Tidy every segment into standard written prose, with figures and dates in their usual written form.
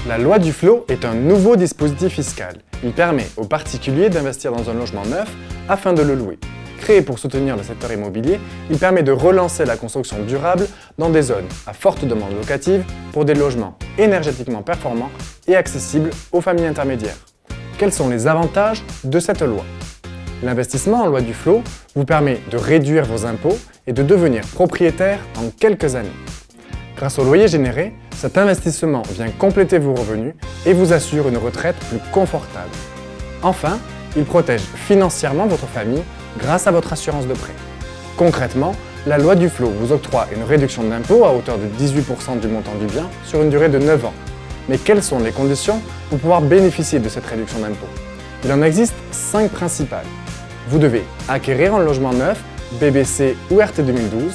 La loi du Flow est un nouveau dispositif fiscal. Il permet aux particuliers d'investir dans un logement neuf afin de le louer. Créé pour soutenir le secteur immobilier, il permet de relancer la construction durable dans des zones à forte demande locative pour des logements énergétiquement performants et accessibles aux familles intermédiaires. Quels sont les avantages de cette loi? L'investissement en loi du Flow vous permet de réduire vos impôts et de devenir propriétaire en quelques années. Grâce au loyer généré, cet investissement vient compléter vos revenus et vous assure une retraite plus confortable. Enfin, il protège financièrement votre famille grâce à votre assurance de prêt. Concrètement, la loi du Flow vous octroie une réduction d'impôt à hauteur de 18% du montant du bien sur une durée de 9 ans. Mais quelles sont les conditions pour pouvoir bénéficier de cette réduction d'impôt? Il en existe 5 principales. Vous devez acquérir un logement neuf, BBC ou RT 2012,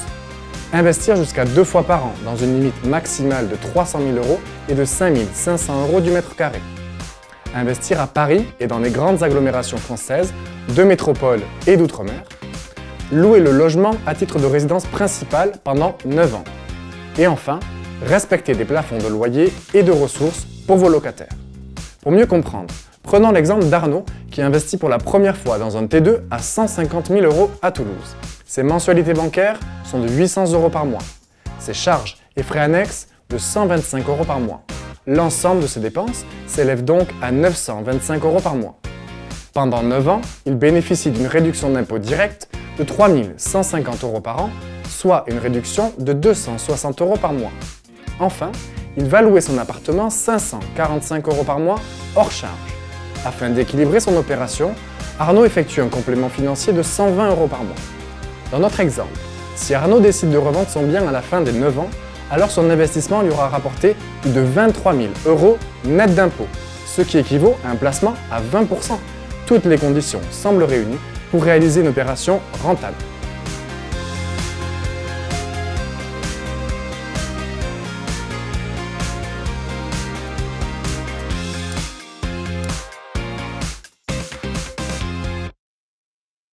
investir jusqu'à 2 fois par an dans une limite maximale de 300 000 € et de 5 500 € du mètre carré. Investir à Paris et dans les grandes agglomérations françaises, de métropole et d'outre-mer. Louer le logement à titre de résidence principale pendant 9 ans. Et enfin, respecter des plafonds de loyer et de ressources pour vos locataires. Pour mieux comprendre, prenons l'exemple d'Arnaud qui investit pour la première fois dans un T2 à 150 000 € à Toulouse. Ses mensualités bancaires sont de 800 € par mois. Ses charges et frais annexes de 125 € par mois. L'ensemble de ses dépenses s'élève donc à 925 € par mois. Pendant 9 ans, il bénéficie d'une réduction d'impôt directe de 3 150 € par an, soit une réduction de 260 € par mois. Enfin, il va louer son appartement 545 € par mois hors charge. Afin d'équilibrer son opération, Arnaud effectue un complément financier de 120 € par mois. Dans notre exemple, si Arnaud décide de revendre son bien à la fin des 9 ans, alors son investissement lui aura rapporté plus de 23 000 € net d'impôts, ce qui équivaut à un placement à 20%. Toutes les conditions semblent réunies pour réaliser une opération rentable.